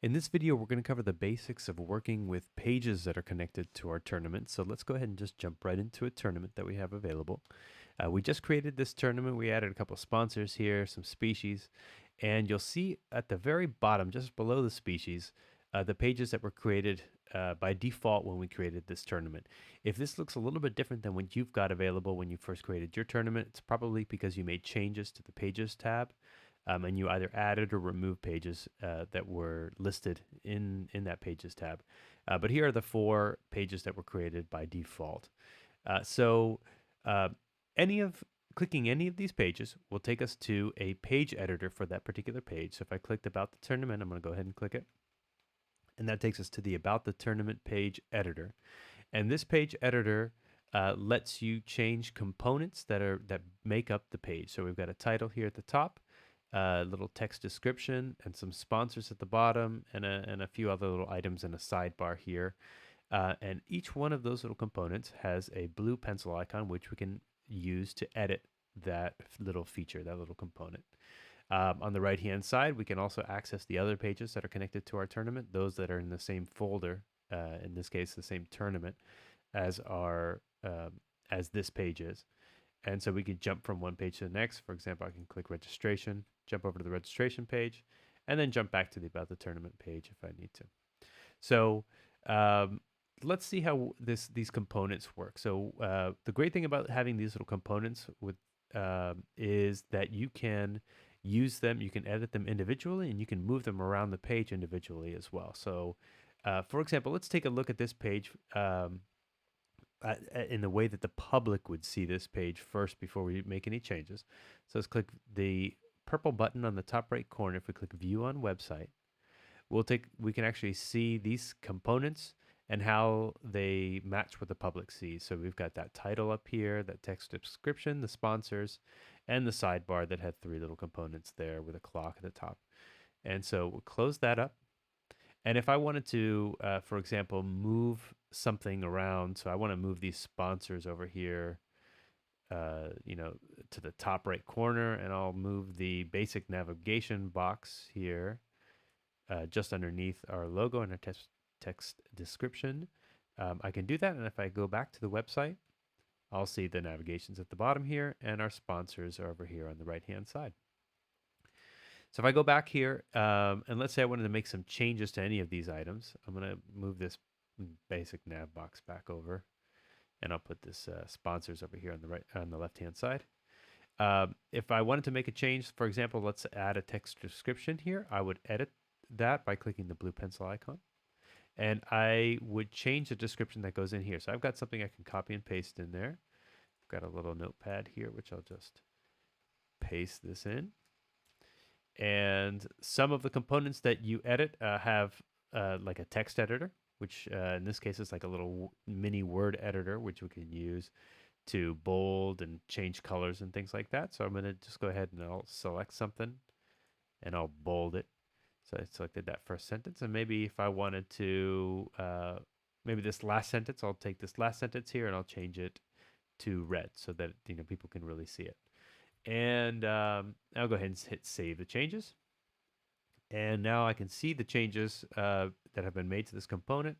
In this video, we're going to cover the basics of working with pages that are connected to our tournament. So let's go ahead and just jump right into a tournament that we have available. We just created this tournament. We added a couple sponsors here, some species, and you'll see at the very bottom, just below the species, the pages that were created by default when we created this tournament. If this looks a little bit different than what you've got available when you first created your tournament, it's probably because you made changes to the Pages tab. And you either added or removed pages that were listed in that Pages tab. But here are the 4 pages that were created by default. So uh, any of clicking any of these pages will take us to a page editor for that particular page. So if I clicked About the Tournament, I'm going to go ahead and click it. And that takes us to the About the Tournament page editor. And this page editor lets you change components that make up the page. So we've got a title here at the top, a little text description, and some sponsors at the bottom, and a few other little items in a sidebar here. And each one of those little components has a blue pencil icon, which we can use to edit that little feature, that little component. On the right-hand side, we can also access the other pages that are connected to our tournament, those that are in the same folder, in this case, the same tournament, as our as this page is. And so we can jump from one page to the next. For example, I can click registration, jump over to the registration page, and then jump back to the About the Tournament page if I need to. So um, let's see how these components work. So the great thing about having these little components with is that you can use them, you can edit them individually, and you can move them around the page individually as well. So for example, let's take a look at this page in the way that the public would see this page first before we make any changes. So let's click the purple button on the top right corner. If we click View on Website, we can actually see these components and how they match what the public sees. So we've got that title up here, that text description, the sponsors, and the sidebar that had 3 little components there with a clock at the top. And so we'll close that up. And if I wanted to, for example, move something around, so I want to move these sponsors over here, to the top right corner, and I'll move the basic navigation box here just underneath our logo and our text description. I can do that, and if I go back to the website, I'll see the navigations at the bottom here, and our sponsors are over here on the right-hand side. So if I go back here, and let's say I wanted to make some changes to any of these items, I'm going to move this basic nav box back over, and I'll put this sponsors over here on the left-hand side. If I wanted to make a change, for example, let's add a text description here, I would edit that by clicking the blue pencil icon. And I would change the description that goes in here. So I've got something I can copy and paste in there. I've got a little notepad here, which I'll just paste this in. And some of the components that you edit have like a text editor, which in this case is like a little mini word editor, which we can use to bold and change colors and things like that. So I'm going to just go ahead and I'll select something and I'll bold it. So I selected that first sentence, and maybe if I wanted to, maybe this last sentence, I'll take this last sentence here and I'll change it to red so that people can really see it. And I'll go ahead and hit save the changes. And now I can see the changes that have been made to this component.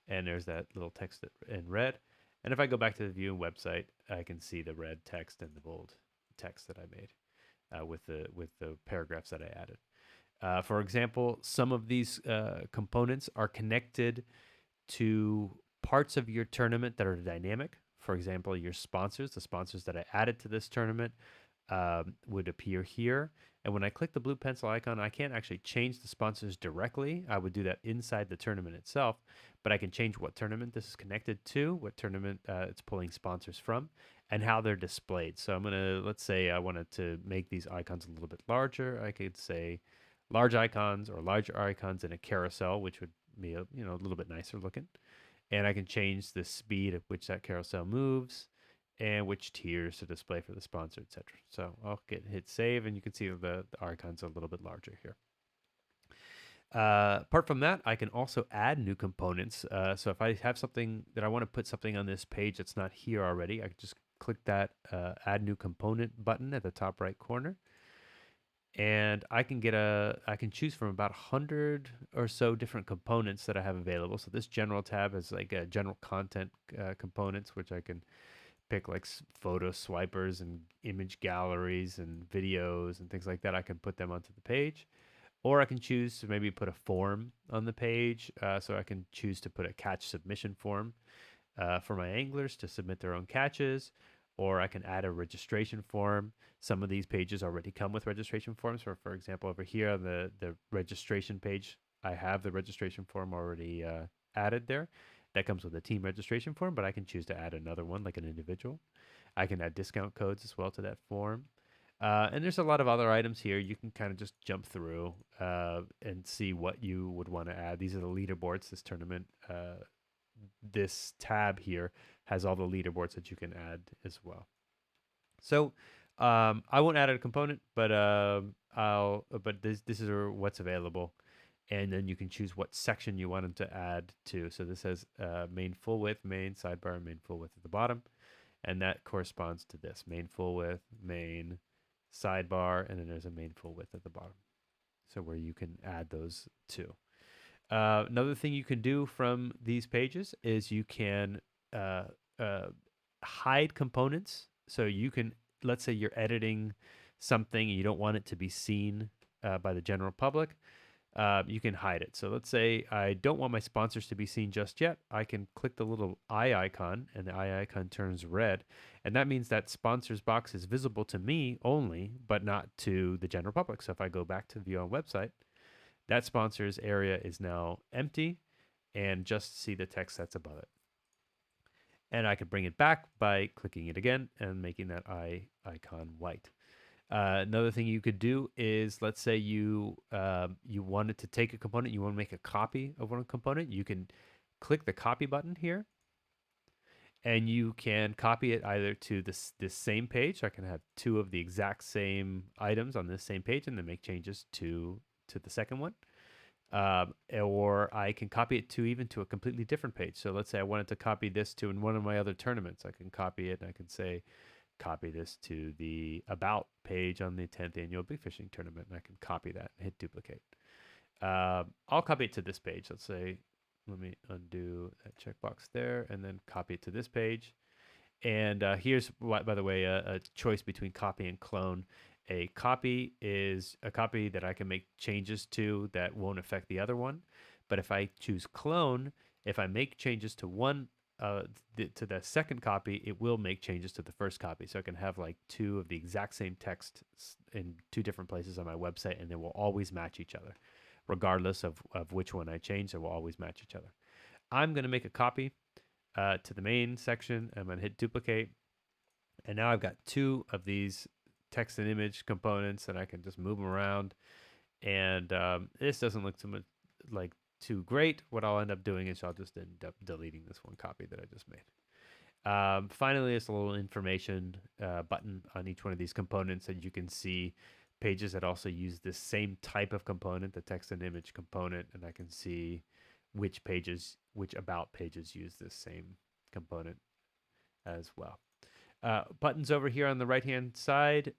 And there's that little text in red. And if I go back to the view and website, I can see the red text and the bold text that I made with the paragraphs that I added. For example, some of these components are connected to parts of your tournament that are dynamic. For example, your sponsors, the sponsors that I added to this tournament, would appear here. And when I click the blue pencil icon, I can't actually change the sponsors directly. I would do that inside the tournament itself, but I can change what tournament this is connected to, what tournament it's pulling sponsors from, and how they're displayed. So I'm going to, let's say I wanted to make these icons a little bit larger. I could say large icons or larger icons in a carousel, which would be a little bit nicer looking. And I can change the speed at which that carousel moves and which tiers to display for the sponsor, etc. So I'll hit save, and you can see the icons are a little bit larger here. Apart from that, I can also add new components. So if I have something that I want to put something on this page that's not here already, I can just click that Add New Component button at the top right corner. and I can choose from about 100 or so different components that I have available. So this general tab is like general content components, which I can pick like photo swipers and image galleries and videos and things like that. I can put them onto the page. Or I can choose to maybe put a form on the page. So I can choose to put a catch submission form for my anglers to submit their own catches, or I can add a registration form. Some of these pages already come with registration forms. For example, over here on the registration page, I have the registration form already added there. That comes with a team registration form, but I can choose to add another one like an individual. I can add discount codes as well to that form. And there's a lot of other items here. You can kind of just jump through and see what you would want to add. These are the leaderboards this tournament. This tab here has all the leaderboards that you can add as well. So I won't add a component, but this is what's available, and then you can choose what section you want them to add to. So this says main full width, main sidebar, main full width at the bottom, and that corresponds to this main full width, main sidebar, and then there's a main full width at the bottom. So where you can add those two. Another thing you can do from these pages is you can uh, uh, hide components. So you can, let's say you're editing something and you don't want it to be seen by the general public. You can hide it. So let's say I don't want my sponsors to be seen just yet. I can click the little eye icon, and the eye icon turns red. And that means that sponsors box is visible to me only, but not to the general public. So if I go back to view on website, that sponsors area is now empty and just see the text that's above it. And I could bring it back by clicking it again and making that eye icon white. Another thing you could do is, let's say you wanted to take a component, you want to make a copy of one component. You can click the copy button here, and you can copy it either to this same page. I can have two of the exact same items on this same page, and then make changes to the second one. Or I can copy it to even to a completely different page. So let's say I wanted to copy this to in one of my other tournaments. I can copy it and I can say, copy this to the about page on the 10th annual big fishing tournament. And I can copy that and hit duplicate. I'll copy it to this page. Let's say, let me undo that checkbox there and then copy it to this page. And here's, by the way, a choice between copy and clone. A copy is a copy that I can make changes to that won't affect the other one. But if I choose clone, if I make changes to one to the second copy, it will make changes to the first copy. So I can have like two of the exact same text in two different places on my website, and they will always match each other. Regardless of which one I change, they will always match each other. I'm going to make a copy to the main section. I'm going to hit duplicate. And now I've got two of these text and image components, and I can just move them around. And this doesn't look too great. What I'll end up doing is I'll just end up deleting this one copy that I just made. Finally, there's a little information button on each one of these components, and you can see pages that also use this same type of component, the text and image component, and I can see which about pages use this same component as well. Buttons over here on the right hand side,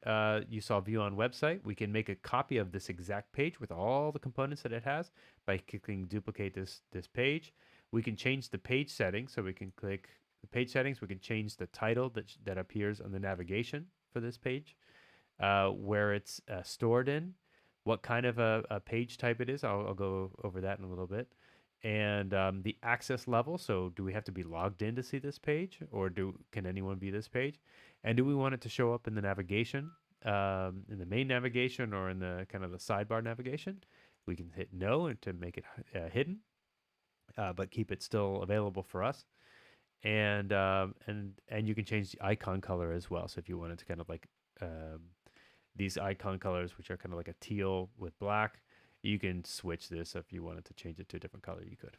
you saw view on website. We can make a copy of this exact page with all the components that it has by clicking duplicate this page. We can change the page settings, so we can click the page settings. We can change the title that appears on the navigation for this page, where it's stored in, what kind of a page type it is. I'll go over that in a little bit. And the access level. So do we have to be logged in to see this page, or can anyone view this page? And do we want it to show up in the navigation, in the main navigation, or in the kind of the sidebar navigation? We can hit no and to make it hidden, but keep it still available for us. And you can change the icon color as well. So if you wanted to kind of like these icon colors, which are kind of like a teal with black, you can switch this. If you wanted to change it to a different color, you could.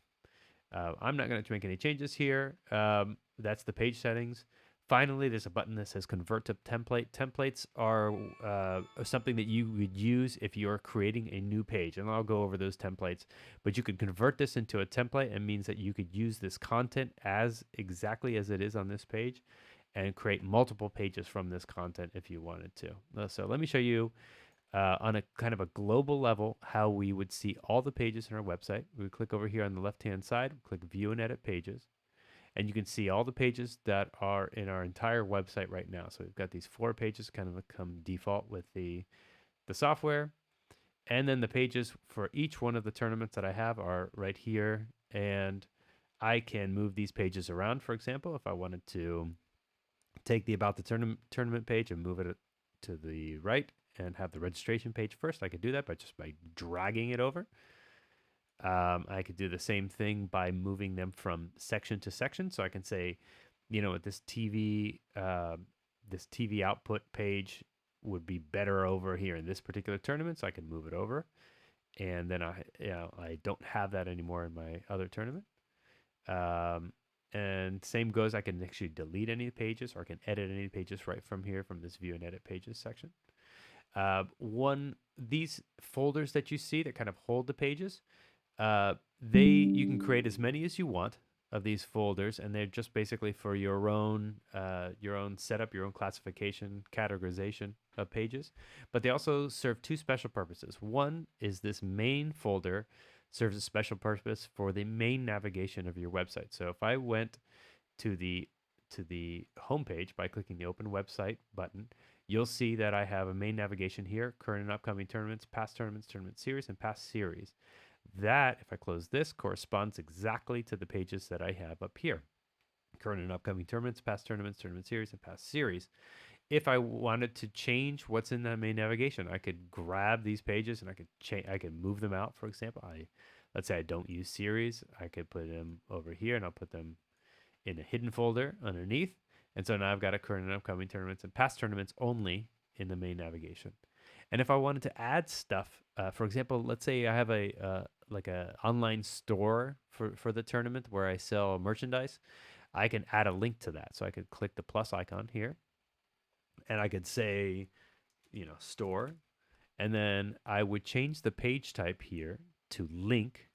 I'm not going to make any changes here. That's the page settings. Finally, there's a button that says convert to template. Templates are something that you would use if you're creating a new page. And I'll go over those templates. But you could convert this into a template, and means that you could use this content as exactly as it is on this page and create multiple pages from this content if you wanted to. So let me show you on a kind of a global level how we would see all the pages in our website. We would click over here on the left-hand side, click View and Edit Pages, and you can see all the pages that are in our entire website right now. So we've got these 4 pages kind of come default with the software. And then the pages for each one of the tournaments that I have are right here. And I can move these pages around, for example, if I wanted to take the About the Tournament page and move it to the right and have the registration page first. I could do that by dragging it over. I could do the same thing by moving them from section to section. So I can say, with this TV output page would be better over here in this particular tournament, so I can move it over. And then I don't have that anymore in my other tournament. And same goes, I can actually delete any pages, or I can edit any pages right from here from this View and Edit Pages section. These folders that you see that kind of hold the pages, you can create as many as you want of these folders, and they're just basically for your own setup, your own classification, categorization of pages. But they also serve 2 special purposes. One is this main folder serves a special purpose for the main navigation of your website. So if I went to the home page by clicking the Open Website button, you'll see that I have a main navigation here: current and upcoming tournaments, past tournaments, tournament series, and past series. That, if I close this, corresponds exactly to the pages that I have up here: current and upcoming tournaments, past tournaments, tournament series, and past series. If I wanted to change what's in that main navigation, I could grab these pages and I could move them out. For example, let's say I don't use series, I could put them over here, and I'll put them in a hidden folder underneath. And so now I've got a current and upcoming tournaments and past tournaments only in the main navigation. And if I wanted to add stuff, for example, let's say I have a online store for the tournament where I sell merchandise, I can add a link to that. So I could click the plus icon here, and I could say, store, and then I would change the page type here to link,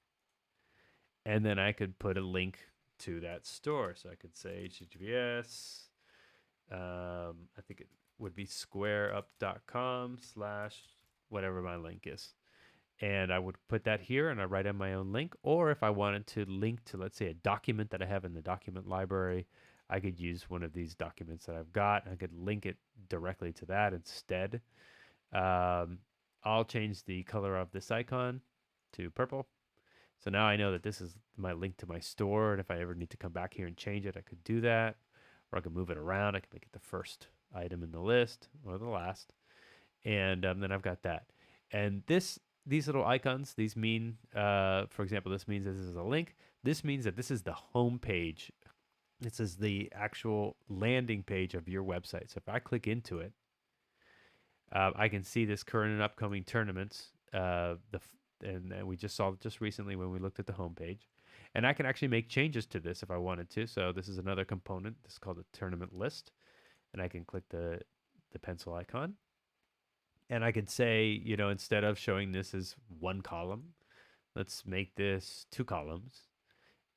and then I could put a link to that store. So I could say HTTPS, I think it would be squareup.com/ whatever my link is. And I would put that here, and I write in my own link. Or if I wanted to link to, let's say, a document that I have in the document library, I could use one of these documents that I've got. I could link it directly to that instead. I'll change the color of this icon to purple. So now I know that this is my link to my store, and if I ever need to come back here and change it, I could do that. Or I could move it around. I could make it the first item in the list or the last. And then I've got that. And these little icons, these mean, for example, this means this is a link. This means that this is the home page. This is the actual landing page of your website. So if I click into it, I can see this current and upcoming tournaments. And we just saw it just recently when we looked at the home page. And I can actually make changes to this if I wanted to. So this is another component. This is called a tournament list. And I can click the pencil icon. And I could say, instead of showing this as 1 column, let's make this 2 columns.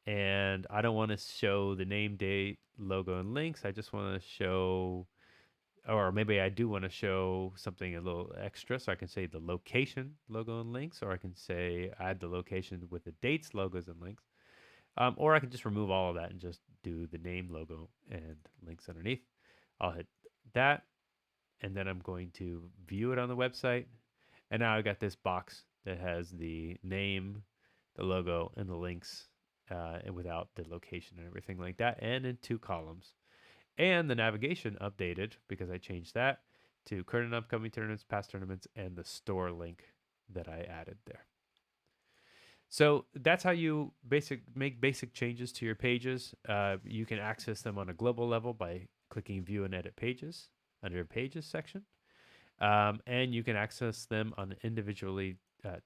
And I don't want to show the name, date, logo, and links. I just want to show, or maybe I do want to show something a little extra. So I can say the location, logo, and links, or I can say add the location with the dates, logos, and links. Or I can just remove all of that and just do the name, logo, and links underneath. I'll hit that, and then I'm going to view it on the website. And now I got this box that has the name, the logo, and the links, and without the location and everything like that, and in 2 columns. And the navigation updated because I changed that to current and upcoming tournaments, past tournaments, and the store link that I added there. So that's how you make basic changes to your pages. You can access them on a global level by clicking View and Edit Pages under your Pages section. And you can access them on an individually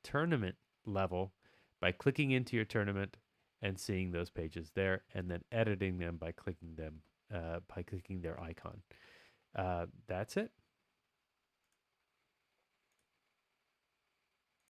tournament level by clicking into your tournament and seeing those pages there, and then editing them by clicking their icon. That's it.